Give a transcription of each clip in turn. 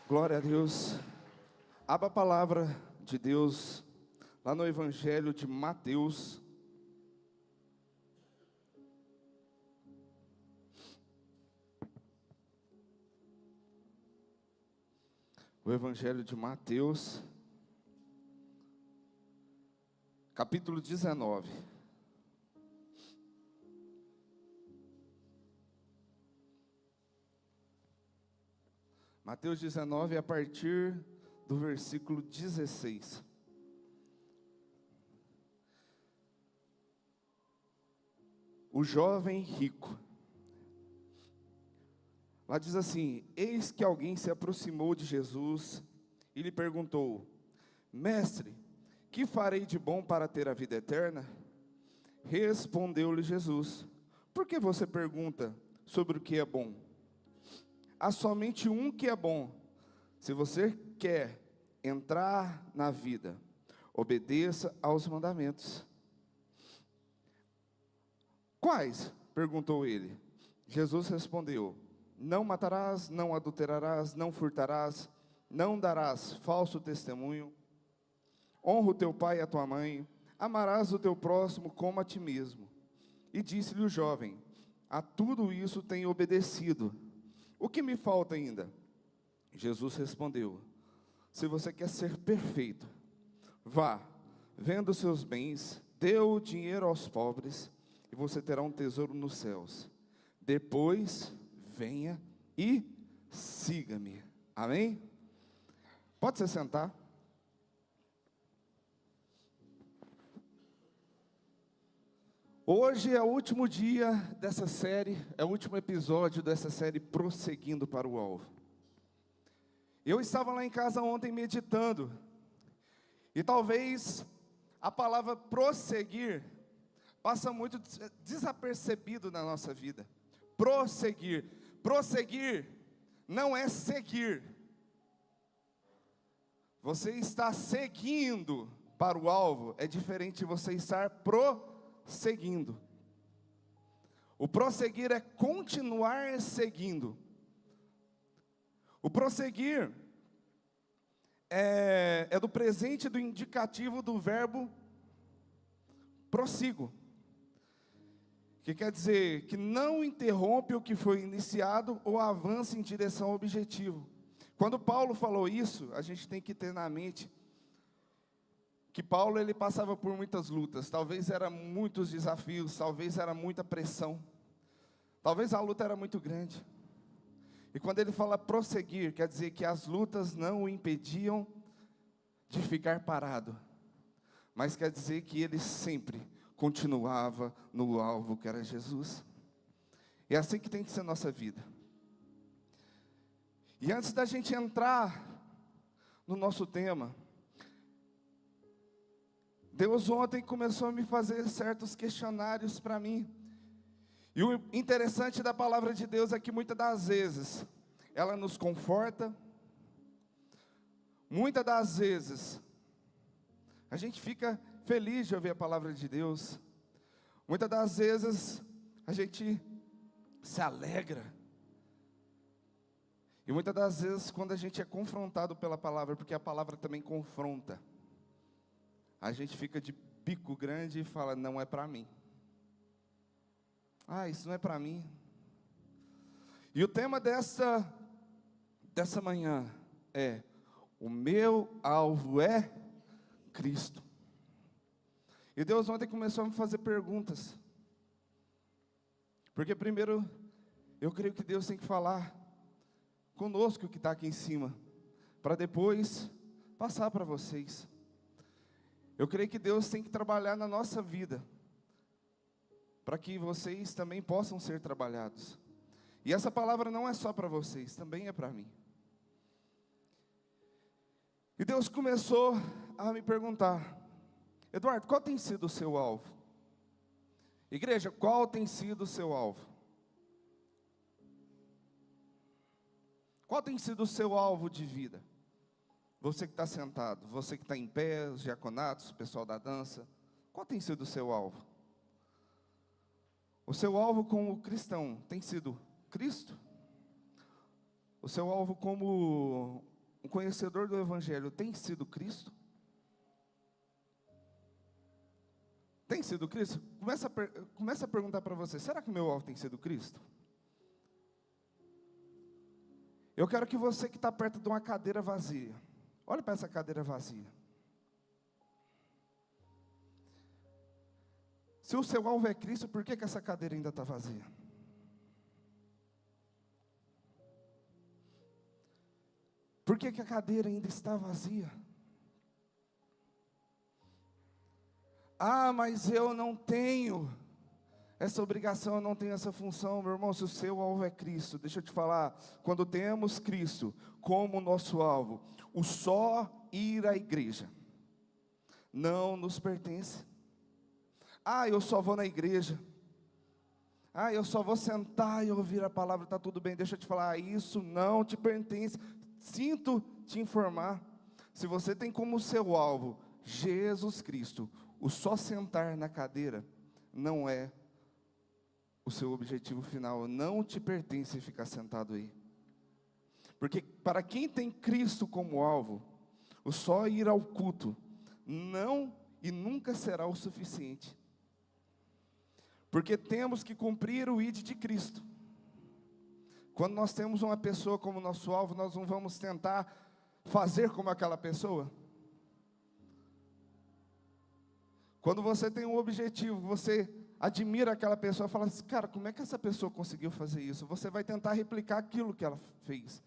Glória a Deus. Abra a palavra de Deus lá no Evangelho de Mateus. O Evangelho de Mateus, capítulo 19. Mateus 19, a partir do versículo 16. O jovem rico. Lá diz assim: eis que alguém se aproximou de Jesus e lhe perguntou: Mestre, que farei de bom para ter a vida eterna? Respondeu-lhe Jesus: por que você pergunta sobre o que é bom? Há somente um que é bom. Se você quer entrar na vida, obedeça aos mandamentos. Quais? Perguntou ele. Jesus respondeu: não matarás, não adulterarás, não furtarás, não darás falso testemunho, honra o teu pai e a tua mãe, amarás o teu próximo como a ti mesmo. E disse-lhe o jovem: a tudo isso tenho obedecido. O que me falta ainda? Jesus respondeu: se você quer ser perfeito, vá, venda os seus bens, dê o dinheiro aos pobres, e você terá um tesouro nos céus. Depois, venha e siga-me. Amém? Pode se sentar. Hoje é o último dia dessa série, é o último episódio dessa série Prosseguindo para o Alvo. Eu estava lá em casa ontem meditando, e talvez a palavra prosseguir passa muito desapercebido na nossa vida. Prosseguir. Prosseguir não é seguir. Você está seguindo para o alvo, é diferente de você estar prosseguindo. O prosseguir é continuar seguindo. O prosseguir é do presente do indicativo do verbo prossigo, que quer dizer que não interrompe o que foi iniciado ou avança em direção ao objetivo. Quando Paulo falou isso, a gente tem que ter na mente que Paulo ele passava por muitas lutas, talvez eram muitos desafios, talvez era muita pressão, talvez a luta era muito grande. E quando ele fala prosseguir, quer dizer que as lutas não o impediam de ficar parado, mas quer dizer que ele sempre continuava no alvo que era Jesus. É assim que tem que ser a nossa vida. E antes da gente entrar no nosso tema, Deus ontem começou a me fazer certos questionários para mim. E o interessante da palavra de Deus é que muitas das vezes ela nos conforta, muitas das vezes a gente fica feliz de ouvir a palavra de Deus. Muitas das vezes a gente se alegra. E muitas das vezes quando a gente é confrontado pela palavra, porque a palavra também confronta, a gente fica de bico grande e fala: não é para mim. Ah, isso não é para mim. E o tema dessa manhã é: o meu alvo é Cristo. E Deus ontem começou a me fazer perguntas. Porque primeiro, eu creio que Deus tem que falar conosco que está aqui em cima, para depois passar para vocês. Eu creio que Deus tem que trabalhar na nossa vida, para que vocês também possam ser trabalhados. E essa palavra não é só para vocês, também é para mim. E Deus começou a me perguntar: Eduardo, qual tem sido o seu alvo? Igreja, qual tem sido o seu alvo? Qual tem sido o seu alvo de vida? Você que está sentado, você que está em pé, os diaconatos, o pessoal da dança, qual tem sido o seu alvo? O seu alvo como cristão tem sido Cristo? O seu alvo como um conhecedor do Evangelho, tem sido Cristo? Tem sido Cristo? Começa a perguntar para você, será que o meu alvo tem sido Cristo? Eu quero que você que está perto de uma cadeira vazia, olhe para essa cadeira vazia. Se o seu alvo é Cristo, por que essa cadeira ainda está vazia? Por que a cadeira ainda está vazia? Ah, mas eu não tenho essa obrigação, eu não tenho essa função. Meu irmão, se o seu alvo é Cristo, deixa eu te falar, quando temos Cristo como nosso alvo, o só ir à igreja não nos pertence. Ah, eu só vou na igreja. Ah, eu só vou sentar e ouvir a palavra, está tudo bem. Deixa eu te falar, isso não te pertence. Sinto te informar, se você tem como seu alvo Jesus Cristo, o só sentar na cadeira não é o seu objetivo final, não te pertence ficar sentado aí. Porque para quem tem Cristo como alvo, o só ir ao culto não e nunca será o suficiente. Porque temos que cumprir o ID de Cristo. Quando nós temos uma pessoa como nosso alvo, nós não vamos tentar fazer como aquela pessoa. Quando você tem um objetivo, você admira aquela pessoa e fala assim, cara, como é que essa pessoa conseguiu fazer isso? Você vai tentar replicar aquilo que ela fez,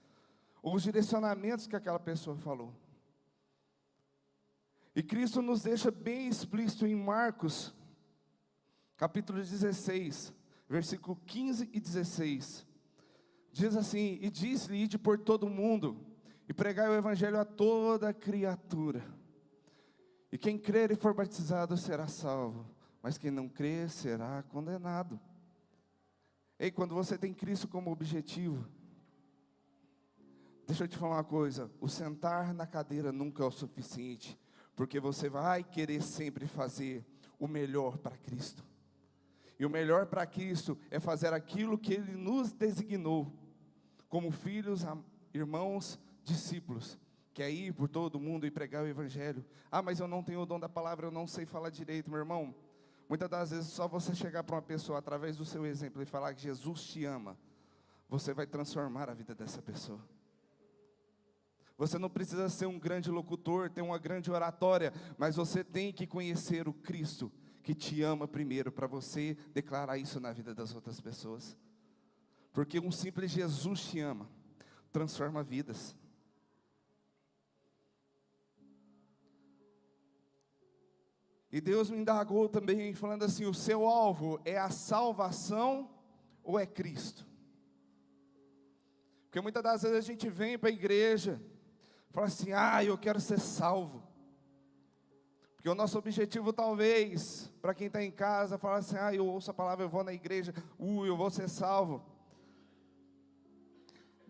ou os direcionamentos que aquela pessoa falou. E Cristo nos deixa bem explícito em Marcos, capítulo 16, versículo 15 e 16. Diz assim, e diz-lhe, ide por todo mundo, e pregai o evangelho a toda criatura. E quem crer e for batizado será salvo, mas quem não crer será condenado. Ei, quando você tem Cristo como objetivo, deixa eu te falar uma coisa, o sentar na cadeira nunca é o suficiente, porque você vai querer sempre fazer o melhor para Cristo. E o melhor para Cristo é fazer aquilo que Ele nos designou, como filhos, irmãos, discípulos, que é ir por todo mundo e pregar o Evangelho. Ah, mas eu não tenho o dom da palavra, eu não sei falar direito, meu irmão. Muitas das vezes, só você chegar para uma pessoa, através do seu exemplo, e falar que Jesus te ama, você vai transformar a vida dessa pessoa. Você não precisa ser um grande locutor, ter uma grande oratória, mas você tem que conhecer o Cristo, que te ama primeiro, para você declarar isso na vida das outras pessoas. Porque um simples Jesus te ama, transforma vidas. E Deus me indagou também, falando assim, o seu alvo é a salvação ou é Cristo? Porque muitas das vezes a gente vem para a igreja, fala assim, eu quero ser salvo. Porque o nosso objetivo talvez, para quem está em casa, fala assim, eu ouço a palavra, eu vou na igreja, eu vou ser salvo.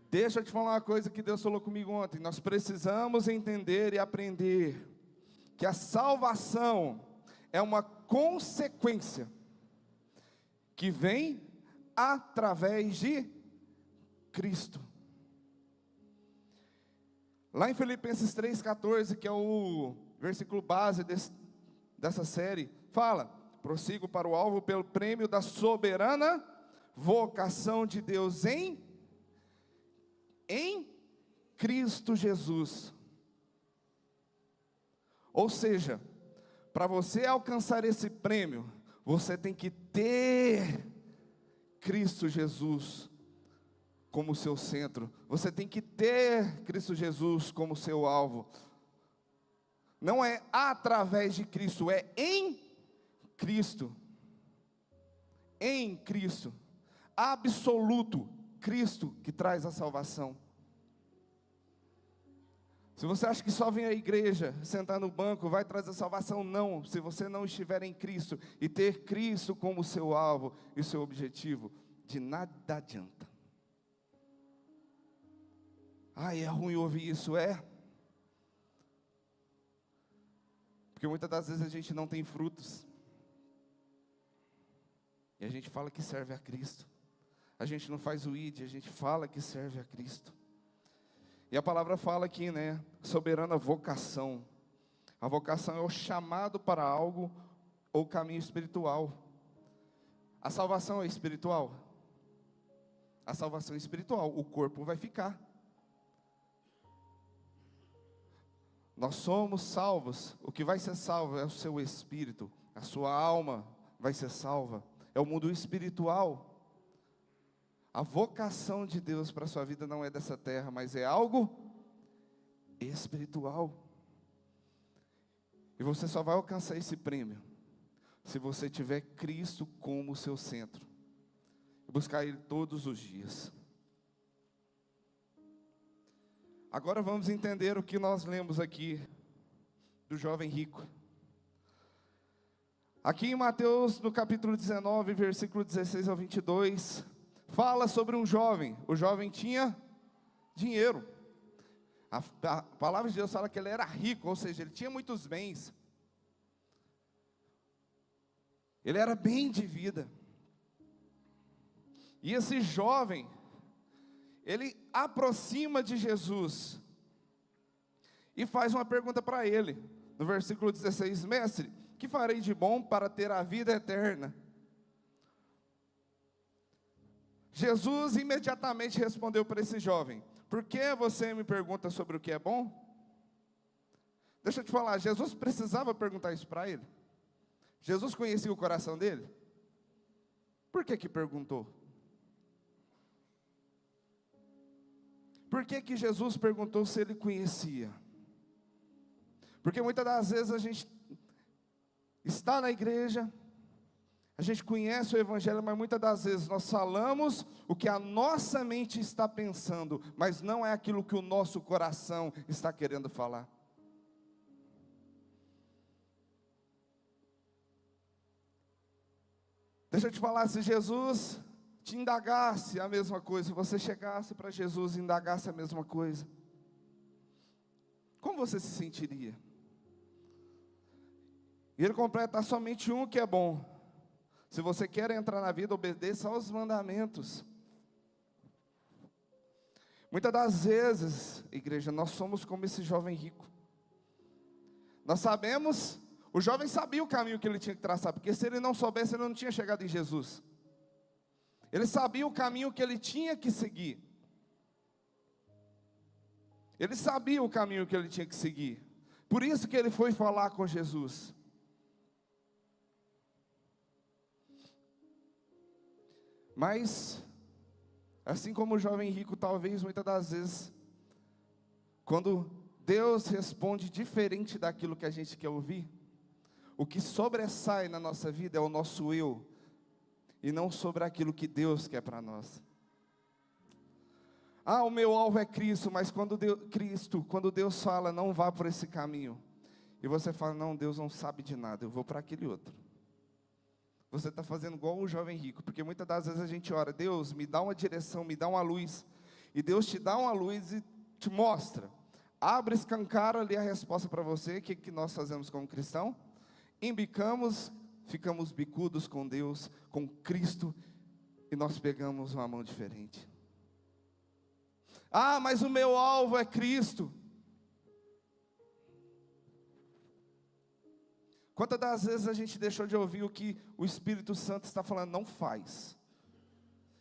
Deixa eu te falar uma coisa que Deus falou comigo ontem, nós precisamos entender e aprender, que a salvação é uma consequência, que vem através de Cristo. Lá em Filipenses 3,14, que é o versículo base dessa série, fala, prossigo para o alvo pelo prêmio da soberana vocação de Deus em Cristo Jesus. Ou seja, para você alcançar esse prêmio, você tem que ter Cristo Jesus como seu centro. Você tem que ter Cristo Jesus como seu alvo. Não é através de Cristo, é em Cristo. Em Cristo. Absoluto, Cristo que traz a salvação. Se você acha que só vir à igreja, sentar no banco, vai trazer salvação, não. Se você não estiver em Cristo e ter Cristo como seu alvo e seu objetivo, de nada adianta. É ruim ouvir isso, Porque muitas das vezes a gente não tem frutos. E a gente fala que serve a Cristo. A gente não faz o ID, a gente fala que serve a Cristo. E a palavra fala aqui, né? Soberana vocação. A vocação é o chamado para algo ou caminho espiritual. A salvação é espiritual? A salvação é espiritual, o corpo vai ficar. Nós somos salvos, o que vai ser salvo é o seu espírito, a sua alma vai ser salva, é o mundo espiritual. A vocação de Deus para a sua vida não é dessa terra, mas é algo espiritual. E você só vai alcançar esse prêmio se você tiver Cristo como seu centro, e buscar Ele todos os dias. Agora vamos entender o que nós lemos aqui do jovem rico. Aqui em Mateus, no capítulo 19, versículo 16 ao 22, fala sobre um jovem. O jovem tinha dinheiro. A palavra de Deus fala que ele era rico, ou seja, ele tinha muitos bens. Ele era bem de vida. E esse jovem, ele aproxima de Jesus e faz uma pergunta para ele, no versículo 16: Mestre, que farei de bom para ter a vida eterna? Jesus imediatamente respondeu para esse jovem: por que você me pergunta sobre o que é bom? Deixa eu te falar, Jesus precisava perguntar isso para ele? Jesus conhecia o coração dele? Por que perguntou? Por que Jesus perguntou se ele conhecia? Porque muitas das vezes a gente está na igreja, a gente conhece o evangelho, mas muitas das vezes nós falamos o que a nossa mente está pensando, mas não é aquilo que o nosso coração está querendo falar. Deixa eu te falar, se Jesus te indagasse a mesma coisa, se você chegasse para Jesus e indagasse a mesma coisa, como você se sentiria? E ele completa: somente um que é bom. Se você quer entrar na vida, obedeça aos mandamentos. Muitas das vezes, igreja, nós somos como esse jovem rico. Nós sabemos, o jovem sabia o caminho que ele tinha que traçar, porque se ele não soubesse, ele não tinha chegado em Jesus. Ele sabia o caminho que ele tinha que seguir. Ele sabia o caminho que ele tinha que seguir. Por isso que ele foi falar com Jesus. Mas, assim como o jovem rico, talvez muitas das vezes, quando Deus responde diferente daquilo que a gente quer ouvir, o que sobressai na nossa vida é o nosso eu, e não sobre aquilo que Deus quer para nós. O meu alvo é Cristo, mas quando Deus fala, não vá por esse caminho, e você fala: não, Deus não sabe de nada, eu vou para aquele outro. Você está fazendo igual o jovem rico, porque muitas das vezes a gente ora: Deus, me dá uma direção, me dá uma luz, e Deus te dá uma luz e te mostra, abre, escancara ali a resposta para você. O que nós fazemos como cristão? Embicamos, ficamos bicudos com Deus, com Cristo, e nós pegamos uma mão diferente. Mas o meu alvo é Cristo. Quantas das vezes a gente deixou de ouvir o que o Espírito Santo está falando? Não faz.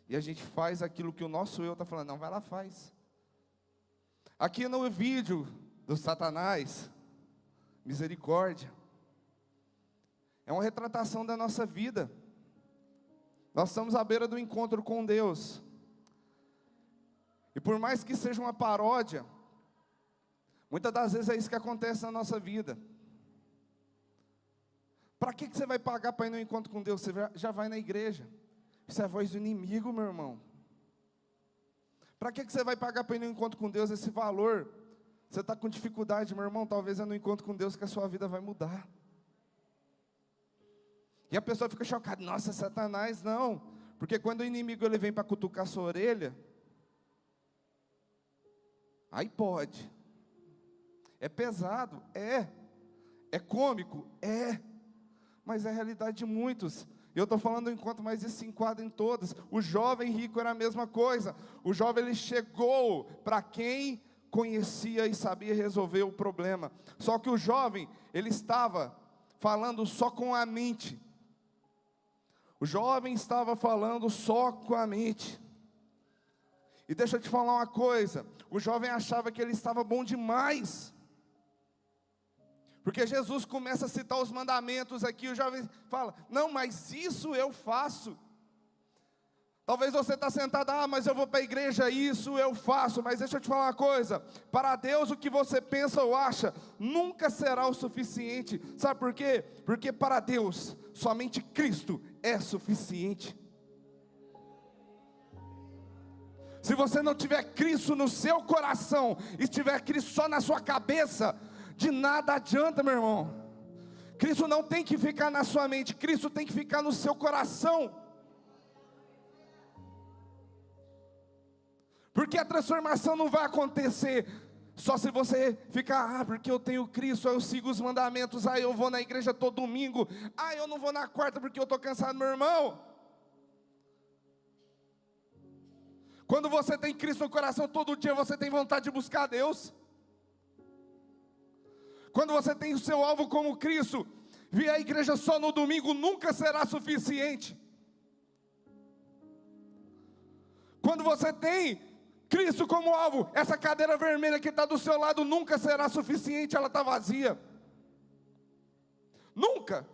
E a gente faz aquilo que o nosso eu está falando: não, vai lá, faz. Aqui no vídeo do Satanás, misericórdia, é uma retratação da nossa vida. Nós estamos à beira do encontro com Deus. E por mais que seja uma paródia, muitas das vezes é isso que acontece na nossa vida. Para que você vai pagar para ir no encontro com Deus? Você já vai na igreja. Isso é a voz do inimigo, meu irmão. Para que você vai pagar para ir no encontro com Deus esse valor? Você está com dificuldade, meu irmão, talvez é no encontro com Deus que a sua vida vai mudar. E a pessoa fica chocada: nossa, Satanás. Não, porque quando o inimigo ele vem para cutucar a sua orelha, aí pode. É pesado? É cômico? Mas é a realidade de muitos. Eu estou falando do encontro, mas isso se enquadra em todas. O jovem rico era a mesma coisa. O jovem ele chegou para quem conhecia e sabia resolver o problema. Só que o jovem, ele estava falando só com a mente. O jovem estava falando só com a mente. E deixa eu te falar uma coisa, o jovem achava que ele estava bom demais. Porque Jesus começa a citar os mandamentos aqui, o jovem fala, não, mas isso eu faço. Talvez você está sentado, mas eu vou para a igreja, isso eu faço. Mas deixa eu te falar uma coisa, para Deus o que você pensa ou acha, nunca será o suficiente. Sabe por quê? Porque para Deus, somente Cristo é suficiente. Se você não tiver Cristo no seu coração, e tiver Cristo só na sua cabeça, de nada adianta, meu irmão. Cristo não tem que ficar na sua mente, Cristo tem que ficar no seu coração. Porque a transformação não vai acontecer só se você ficar, porque eu tenho Cristo, eu sigo os mandamentos, eu vou na igreja todo domingo, eu não vou na quarta porque eu estou cansado, meu irmão. Quando você tem Cristo no coração, todo dia você tem vontade de buscar a Deus. Quando você tem o seu alvo como Cristo, vir à igreja só no domingo nunca será suficiente. Quando você tem Cristo como alvo, essa cadeira vermelha que está do seu lado nunca será suficiente, ela está vazia. Nunca.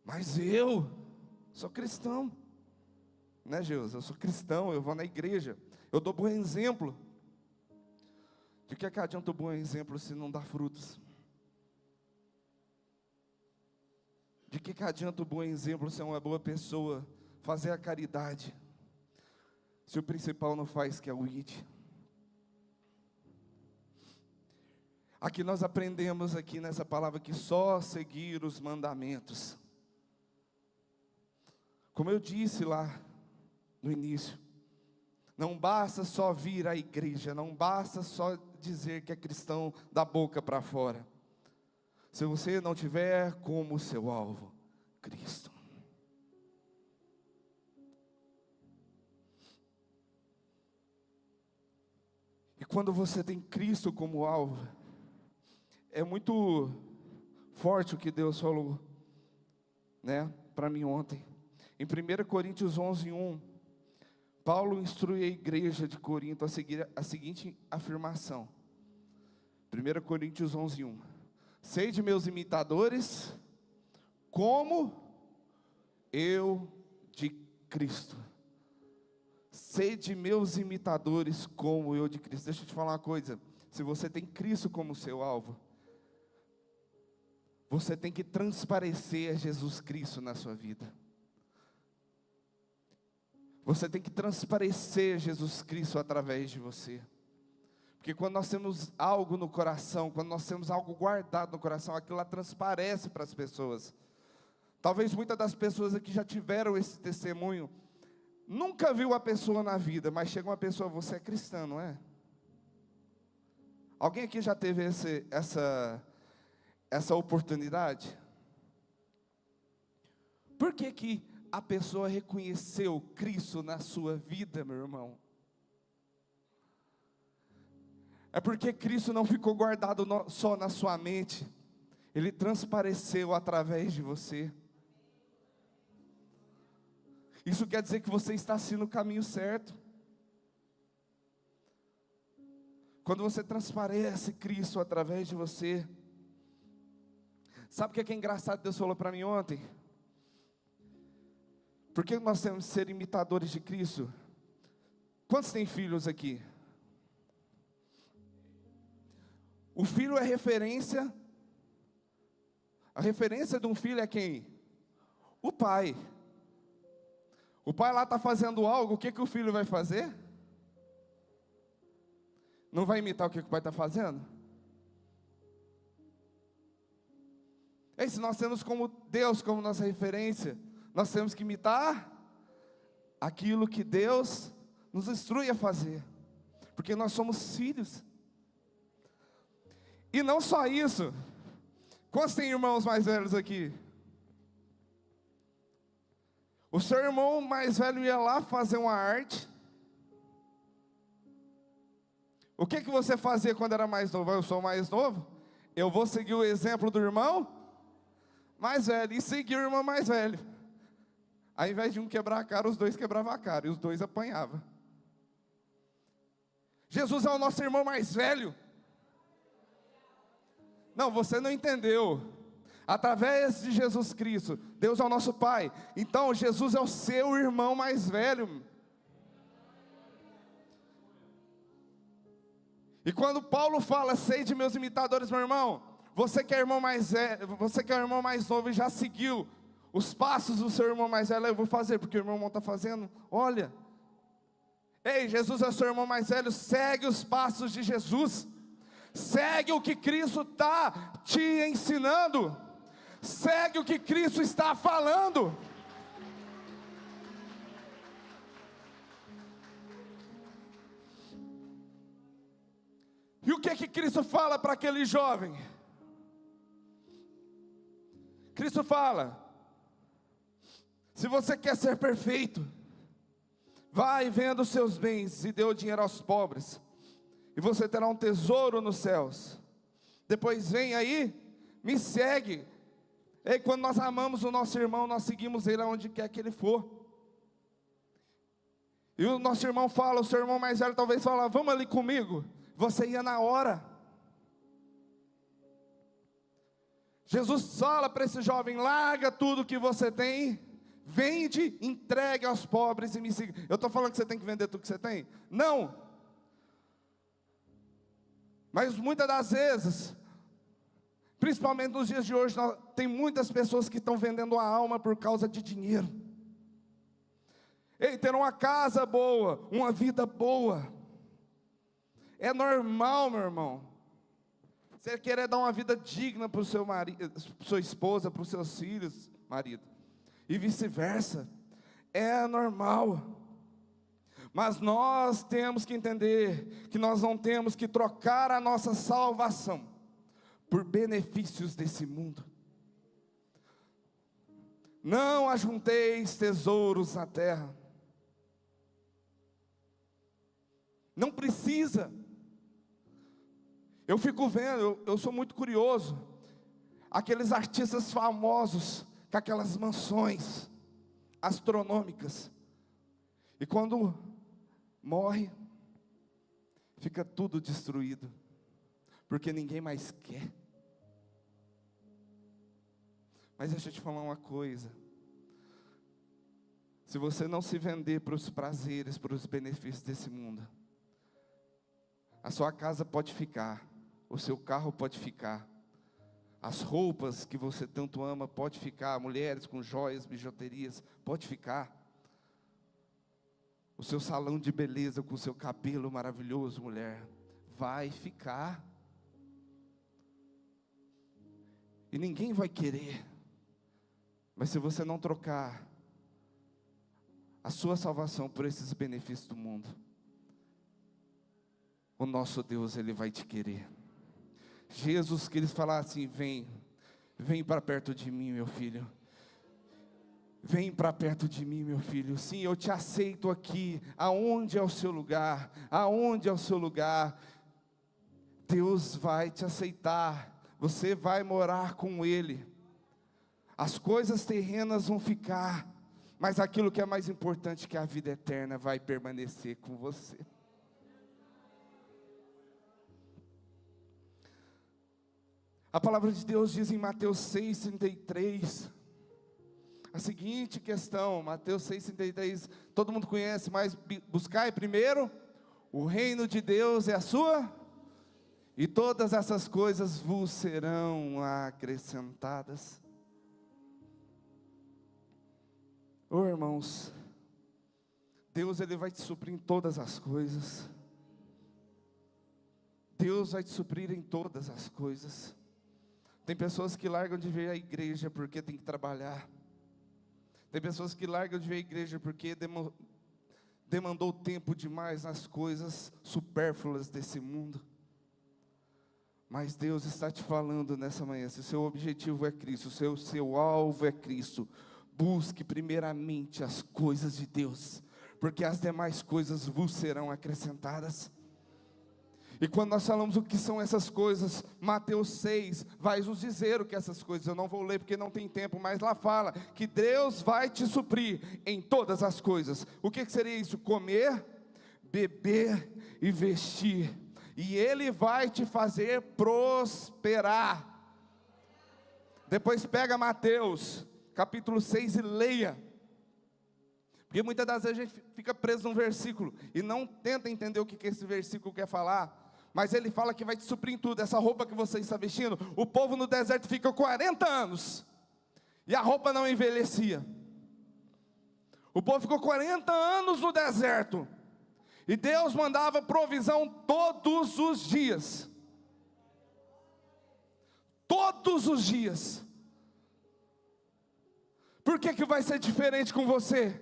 Mas eu sou cristão, né, Jesus? Eu sou cristão, eu vou na igreja, eu dou bom exemplo. De que adianta o bom exemplo se não dá frutos? De que adianta o bom exemplo ser uma boa pessoa, fazer a caridade, se o principal não faz, que é o id? Aqui nós aprendemos aqui nessa palavra que só seguir os mandamentos. Como eu disse lá no início, não basta só vir à igreja, não basta só dizer que é cristão da boca para fora, se você não tiver como seu alvo Cristo. E quando você tem Cristo como alvo, é muito forte o que Deus falou, né, para mim ontem. Em 1 Coríntios 11:1, Paulo instrui a igreja de Corinto a seguir a seguinte afirmação. 1 Coríntios 11:1. Sede meus imitadores, como eu de Cristo. Sede meus imitadores, como eu de Cristo. Deixa eu te falar uma coisa. Se você tem Cristo como seu alvo, você tem que transparecer Jesus Cristo na sua vida. Você tem que transparecer Jesus Cristo através de você. Porque quando nós temos algo no coração, quando nós temos algo guardado no coração, aquilo lá transparece para as pessoas. Talvez muitas das pessoas aqui já tiveram esse testemunho. Nunca viu a pessoa na vida, mas chega uma pessoa, você é cristão, não é? Alguém aqui já teve essa oportunidade? Por que a pessoa reconheceu Cristo na sua vida, meu irmão? É porque Cristo não ficou guardado só na sua mente, Ele transpareceu através de você. Isso quer dizer que você está assim no caminho certo. Quando você transparece Cristo através de você. Sabe o que é engraçado? Deus falou para mim ontem. Por que nós temos que ser imitadores de Cristo? Quantos têm filhos aqui? O filho é referência. A referência de um filho é quem? O pai. O pai lá está fazendo algo, o que o filho vai fazer? Não vai imitar o que o pai está fazendo? E se nós temos como Deus como nossa referência, nós temos que imitar aquilo que Deus nos instrui a fazer, porque nós somos filhos. E não só isso, quantos tem irmãos mais velhos aqui? O seu irmão mais velho ia lá fazer uma arte, O que você fazia quando era mais novo? Eu sou mais novo, eu vou seguir o exemplo do irmão mais velho, e seguir o irmão mais velho. Ao invés de um quebrar a cara, os dois quebravam a cara, e os dois apanhavam. Jesus é o nosso irmão mais velho. Não, você não entendeu. Através de Jesus Cristo, Deus é o nosso Pai. Então Jesus é o seu irmão mais velho. E quando Paulo fala, sede meus imitadores, meu irmão, você que é irmão mais velho, você que é o irmão mais novo e já seguiu os passos do seu irmão mais velho, eu vou fazer, porque o meu irmão está fazendo, olha. Ei, Jesus é seu irmão mais velho, segue os passos de Jesus. Segue o que Cristo está te ensinando. Segue o que Cristo está falando. E o que Cristo fala para aquele jovem? Cristo fala: se você quer ser perfeito, vai, venda os seus bens e dê o dinheiro aos pobres, e você terá um tesouro nos céus. Depois vem aí, me segue. E quando nós amamos o nosso irmão, nós seguimos ele aonde quer que ele for. E o nosso irmão fala, o seu irmão mais velho talvez fala, vamos ali comigo. Você ia na hora. Jesus fala para esse jovem, larga tudo que você tem, vende, entregue aos pobres e me siga. Eu estou falando que você tem que vender tudo que você tem? Não. Mas muitas das vezes, principalmente nos dias de hoje, tem muitas pessoas que estão vendendo a alma por causa de dinheiro. Ei, ter uma casa boa, uma vida boa, é normal, meu irmão. Você querer dar uma vida digna para o seu marido, para sua esposa, para os seus filhos, marido, e vice-versa, é normal. Mas nós temos que entender que nós não temos que trocar a nossa salvação por benefícios desse mundo. Não ajunteis tesouros na terra. Não precisa. Eu fico vendo, eu sou muito curioso. Aqueles artistas famosos com aquelas mansões astronômicas. E quando morre, fica tudo destruído, porque ninguém mais quer. Mas deixa eu te falar uma coisa. Se você não se vender para os prazeres, para os benefícios desse mundo, a sua casa pode ficar, o seu carro pode ficar, as roupas que você tanto ama pode ficar, mulheres com joias, bijuterias, pode ficar. O seu salão de beleza com o seu cabelo maravilhoso, mulher, vai ficar. E ninguém vai querer. Mas se você não trocar a sua salvação por esses benefícios do mundo, o nosso Deus, Ele vai te querer. Jesus quis falar assim, vem para perto de mim, meu filho. Vem para perto de mim, meu filho. Sim, eu te aceito aqui. Aonde é o seu lugar? Aonde é o seu lugar? Deus vai te aceitar. Você vai morar com Ele. As coisas terrenas vão ficar, mas aquilo que é mais importante, que é a vida eterna, vai permanecer com você. A palavra de Deus diz em Mateus 6,33, a seguinte questão, Mateus 6,33, todo mundo conhece, mas buscai primeiro o reino de Deus e a sua, e todas essas coisas vos serão acrescentadas. Oh, irmãos, Deus, Ele vai te suprir em todas as coisas. Deus vai te suprir em todas as coisas. Tem pessoas que largam de ver a igreja porque tem que trabalhar. Tem pessoas que largam de ver a igreja porque demandou tempo demais nas coisas supérfluas desse mundo. Mas Deus está te falando nessa manhã, se o seu objetivo é Cristo, se o seu alvo é Cristo, busque primeiramente as coisas de Deus, porque as demais coisas vos serão acrescentadas. E quando nós falamos o que são essas coisas, Mateus 6 vai nos dizer o que essas coisas. Eu não vou ler porque não tem tempo, mas lá fala que Deus vai te suprir em todas as coisas. O que seria isso? Comer, beber e vestir. E Ele vai te fazer prosperar. Depois pega Mateus capítulo 6 e leia. Porque muitas das vezes a gente fica preso num versículo e não tenta entender o que esse versículo quer falar. Mas ele fala que vai te suprir em tudo. Essa roupa que você está vestindo, o povo no deserto fica 40 anos e a roupa não envelhecia. O povo ficou 40 anos no deserto e Deus mandava provisão todos os dias. Todos os dias. Por que vai ser diferente com você?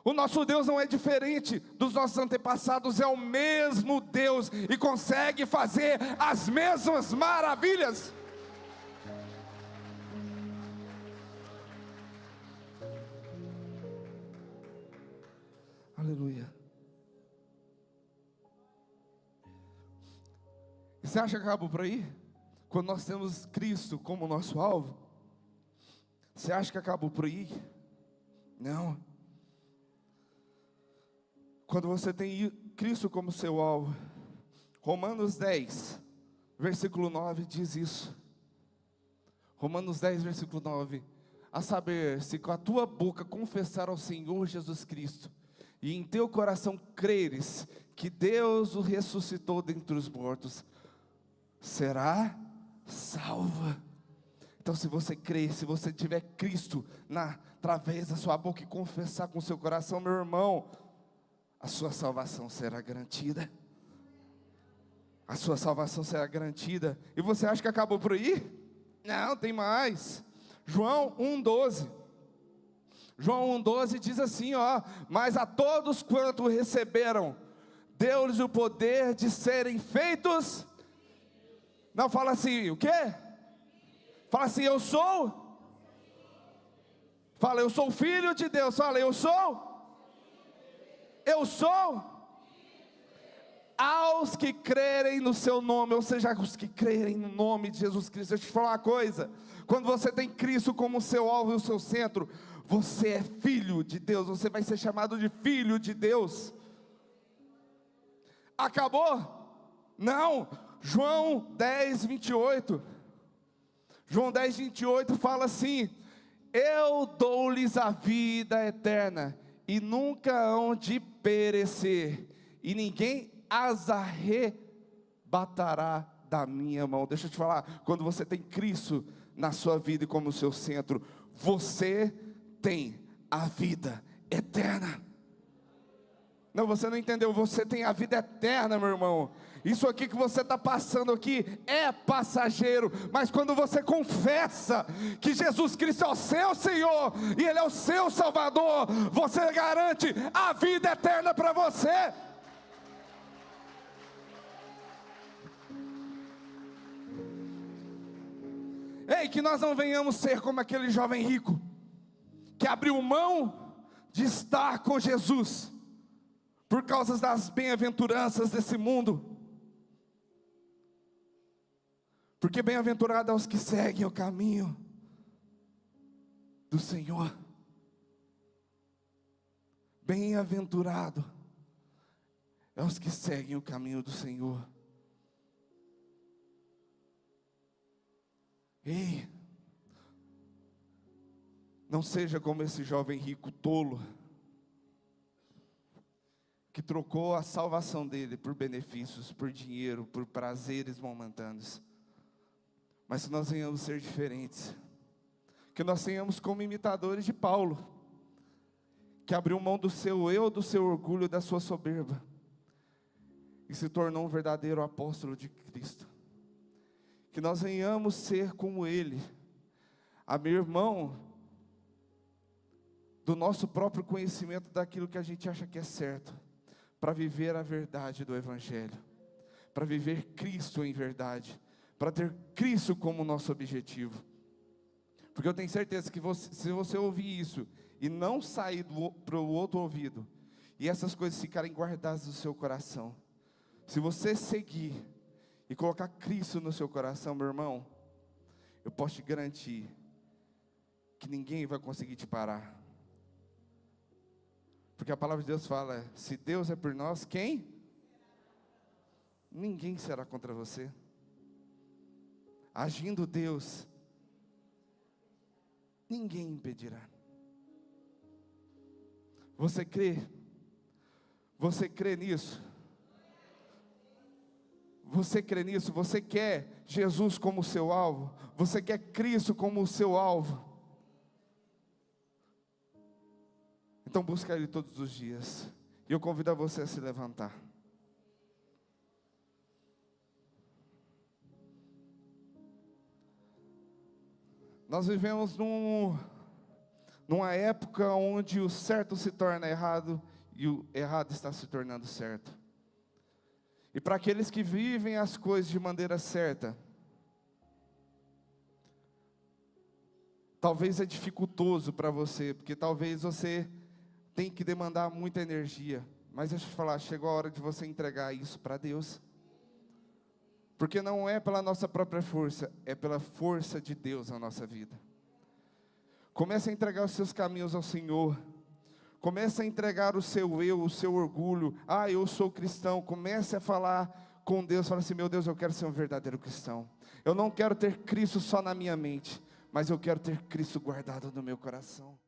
O nosso Deus não é diferente dos nossos antepassados, é o mesmo Deus e consegue fazer as mesmas maravilhas. Aleluia. E você acha que acabou por aí? Quando nós temos Cristo como nosso alvo? Você acha que acabou por aí? Não. Quando você tem Cristo como seu alvo, Romanos 10, versículo 9 diz isso. Romanos 10, versículo 9. A saber, se com a tua boca confessar ao Senhor Jesus Cristo, e em teu coração creres que Deus o ressuscitou dentre os mortos, será salva. Então se você crer, se você tiver Cristo através da sua boca e confessar com o seu coração, meu irmão, a sua salvação será garantida. A sua salvação será garantida. E você acha que acabou por aí? Não, tem mais. João 1,12. João 1,12 diz assim, ó: mas a todos quanto receberam, deu-lhes o poder de serem feitos. Não, fala assim, o quê? Fala assim, eu sou. Fala, eu sou filho de Deus. Fala, eu sou. Eu sou aos que crerem no seu nome, ou seja, aos que crerem no nome de Jesus Cristo. Deixa eu te falar uma coisa: quando você tem Cristo como seu alvo e o seu centro, você é filho de Deus, você vai ser chamado de filho de Deus. Acabou? Não. João 10, 28. João 10, 28 fala assim: eu dou-lhes a vida eterna, e nunca hão de perecer, e ninguém as arrebatará da minha mão. Deixa eu te falar, quando você tem Cristo na sua vida e como seu centro, você tem a vida eterna. Não, você não entendeu, você tem a vida eterna, meu irmão. Isso aqui que você está passando aqui é passageiro, mas quando você confessa que Jesus Cristo é o seu Senhor e Ele é o seu Salvador, você garante a vida eterna para você. Ei, que nós não venhamos ser como aquele jovem rico, que abriu mão de estar com Jesus, por causa das bem-aventuranças desse mundo. Porque bem-aventurado é os que seguem o caminho do Senhor. Bem-aventurado é os que seguem o caminho do Senhor. Ei, não seja como esse jovem rico tolo, que trocou a salvação dele por benefícios, por dinheiro, por prazeres momentâneos. Mas que nós venhamos ser diferentes, que nós tenhamos como imitadores de Paulo, que abriu mão do seu eu, do seu orgulho, da sua soberba, e se tornou um verdadeiro apóstolo de Cristo. Que nós venhamos ser como ele, abrir mão do nosso próprio conhecimento daquilo que a gente acha que é certo, para viver a verdade do Evangelho, para viver Cristo em verdade, para ter Cristo como nosso objetivo. Porque eu tenho certeza que se você ouvir isso e não sair para o outro ouvido, e essas coisas ficarem guardadas no seu coração, Se você seguir e colocar Cristo no seu coração, meu irmão, eu posso te garantir que ninguém vai conseguir te parar. Porque a palavra de Deus fala, se Deus é por nós, quem? Ninguém será contra você. Agindo Deus, ninguém impedirá. Você crê? Você crê nisso? Você crê nisso? Você quer Jesus como seu alvo? Você quer Cristo como o seu alvo? Então busca Ele todos os dias. E eu convido a você a se levantar. Nós vivemos numa época onde o certo se torna errado e o errado está se tornando certo. E para aqueles que vivem as coisas de maneira certa, talvez é dificultoso para você, porque talvez você tenha que demandar muita energia. Mas deixa eu te falar, chegou a hora de você entregar isso para Deus. Porque não é pela nossa própria força, é pela força de Deus na nossa vida. Comece a entregar os seus caminhos ao Senhor. Comece a entregar o seu eu, o seu orgulho. Eu sou cristão. Comece a falar com Deus. Fala assim, meu Deus, eu quero ser um verdadeiro cristão. Eu não quero ter Cristo só na minha mente, mas eu quero ter Cristo guardado no meu coração.